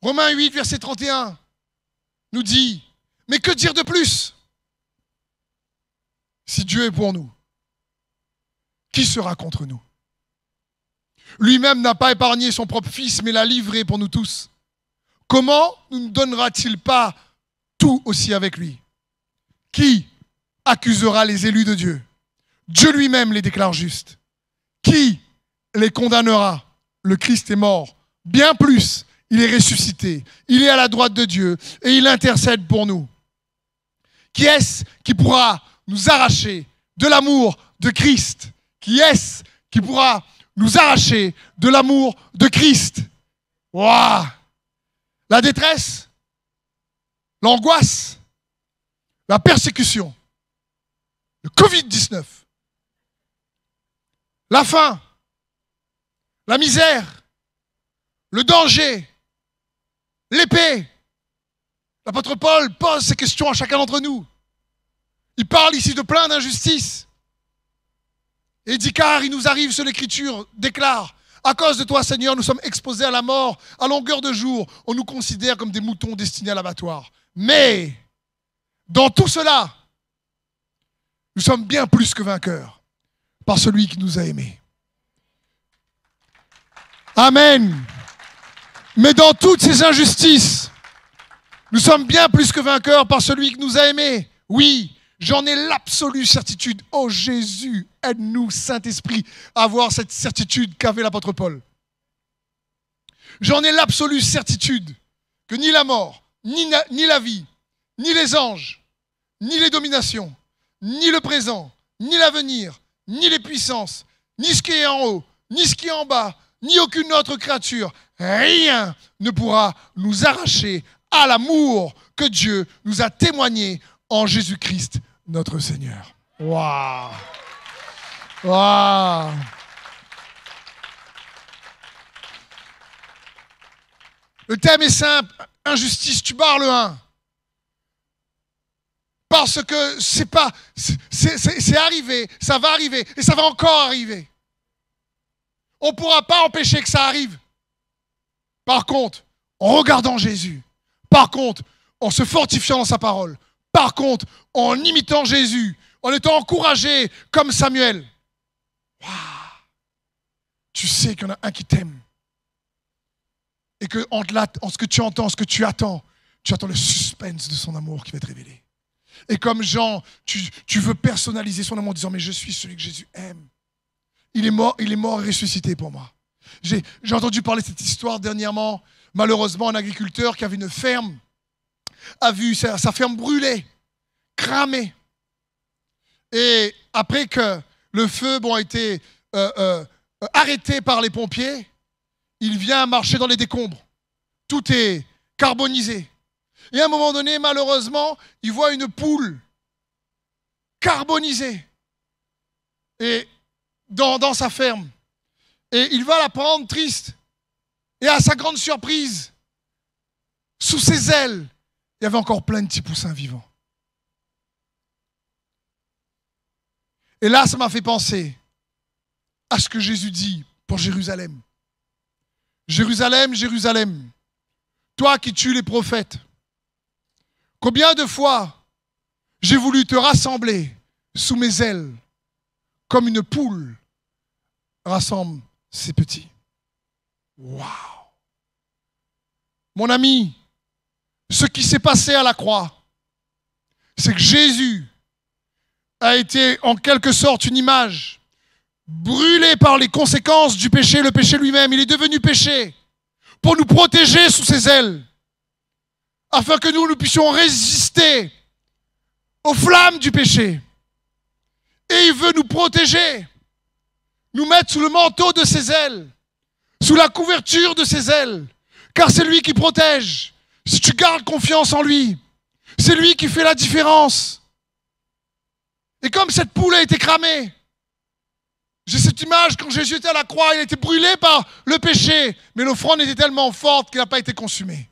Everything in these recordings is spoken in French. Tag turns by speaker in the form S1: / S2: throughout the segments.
S1: Romains 8, verset 31 nous dit, mais que dire de plus? Si Dieu est pour nous, qui sera contre nous? Lui-même n'a pas épargné son propre fils, mais l'a livré pour nous tous. Comment ne nous donnera-t-il pas tout aussi avec lui? Qui accusera les élus de Dieu? Dieu lui-même les déclare justes. Qui les condamnera? Le Christ est mort. Bien plus, il est ressuscité. Il est à la droite de Dieu et il intercède pour nous. Qui est-ce qui pourra nous arracher de l'amour de Christ? Qui est-ce qui pourra nous arracher de l'amour de Christ? Waouh! La détresse, l'angoisse, la persécution, le Covid-19, la faim, la misère, le danger, l'épée. L'apôtre Paul pose ces questions à chacun d'entre nous. Il parle ici de plein d'injustices. Et il dit, car il nous arrive, ce l'Écriture déclare, à cause de toi, Seigneur, nous sommes exposés à la mort à longueur de jour. On nous considère comme des moutons destinés à l'abattoir. Mais, dans tout cela, nous sommes bien plus que vainqueurs par celui qui nous a aimés. Amen. Mais dans toutes ces injustices, nous sommes bien plus que vainqueurs par celui qui nous a aimés. Oui, j'en ai l'absolue certitude. Oh Jésus, aide-nous, Saint-Esprit, à avoir cette certitude qu'avait l'apôtre Paul. J'en ai l'absolue certitude que ni la mort, ni la vie, ni les anges, ni les dominations, ni le présent, ni l'avenir, ni les puissances, ni ce qui est en haut, ni ce qui est en bas, ni aucune autre créature, rien ne pourra nous arracher à l'amour que Dieu nous a témoigné en Jésus-Christ, notre Seigneur. Waouh! Waouh! Le thème est simple, injustice, tu barres le 1. Parce que c'est arrivé, ça va arriver et ça va encore arriver. On ne pourra pas empêcher que ça arrive. Par contre, en regardant Jésus, par contre, en se fortifiant dans sa parole, par contre, en imitant Jésus, en étant encouragé comme Samuel, wow, tu sais qu'il y en a un qui t'aime. Et que en ce que tu entends, ce que tu attends le suspense de son amour qui va être révélé. Et comme Jean, tu veux personnaliser son amour en disant, mais je suis celui que Jésus aime. Il est mort et ressuscité pour moi. J'ai entendu parler de cette histoire dernièrement. Malheureusement, un agriculteur qui avait une ferme a vu sa ferme brûler, cramer. Et après que le feu a été arrêté par les pompiers, il vient marcher dans les décombres. Tout est carbonisé. Et à un moment donné, malheureusement, il voit une poule carbonisée et dans sa ferme. Et il va la prendre triste. Et à sa grande surprise, sous ses ailes, il y avait encore plein de petits poussins vivants. Et là, ça m'a fait penser à ce que Jésus dit pour Jérusalem. Jérusalem, Jérusalem, toi qui tues les prophètes, combien de fois j'ai voulu te rassembler sous mes ailes comme une poule rassemble ses petits. Waouh! Mon ami, ce qui s'est passé à la croix, c'est que Jésus a été en quelque sorte une image brûlé par les conséquences du péché, le péché lui-même. Il est devenu péché pour nous protéger sous ses ailes, afin que nous puissions résister aux flammes du péché. Et il veut nous protéger, nous mettre sous le manteau de ses ailes, sous la couverture de ses ailes, car c'est lui qui protège. Si tu gardes confiance en lui, c'est lui qui fait la différence. Et comme cette poule a été cramée, j'ai cette image, quand Jésus était à la croix, il a été brûlé par le péché, mais l'offrande était tellement forte qu'elle n'a pas été consumée.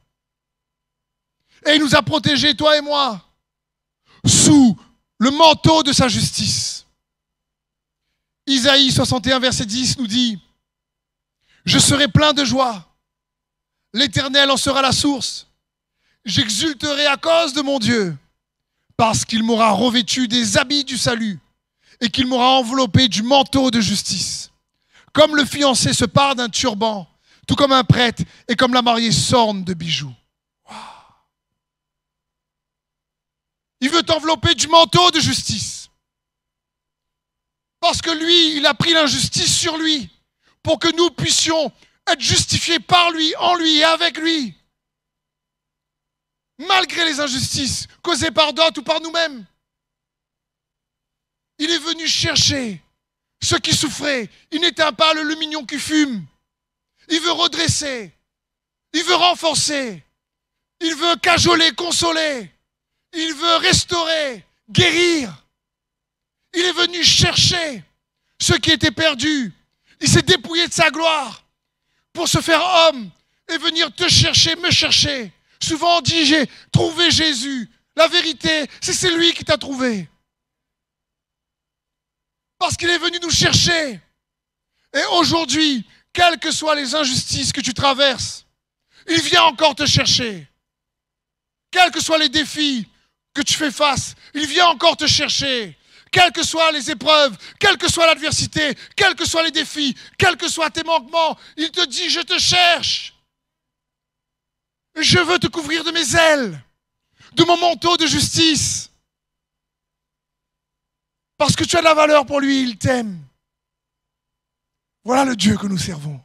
S1: Et il nous a protégés, toi et moi, sous le manteau de sa justice. Isaïe 61, verset 10 nous dit « Je serai plein de joie, L'Éternel en sera la source. J'exulterai à cause de mon Dieu, parce qu'il m'aura revêtu des habits du salut et qu'il m'aura enveloppé du manteau de justice. Comme le fiancé se pare d'un turban, tout comme un prêtre et comme la mariée s'orne de bijoux. Wow. Il veut t'envelopper du manteau de justice. Parce que lui, il a pris l'injustice sur lui pour que nous puissions être justifiés par lui, en lui et avec lui. Malgré les injustices causées par d'autres ou par nous-mêmes. Il est venu chercher ceux qui souffraient. Il n'éteint pas le mignon qui fume. Il veut redresser. Il veut renforcer. Il veut cajoler, consoler. Il veut restaurer, guérir. Il est venu chercher ceux qui étaient perdus. Il s'est dépouillé de sa gloire pour se faire homme et venir te chercher, me chercher. Souvent on dit, j'ai trouvé Jésus. La vérité, c'est lui qui t'a trouvé. Parce qu'il est venu nous chercher. Et aujourd'hui, quelles que soient les injustices que tu traverses, il vient encore te chercher. Quels que soient les défis que tu fais face, il vient encore te chercher. Quelles que soient les épreuves, quelle que soit l'adversité, quels que soient les défis, quels que soient tes manquements, il te dit, je te cherche. Je veux te couvrir de mes ailes, de mon manteau de justice. Parce que tu as de la valeur pour lui, il t'aime. Voilà le Dieu que nous servons.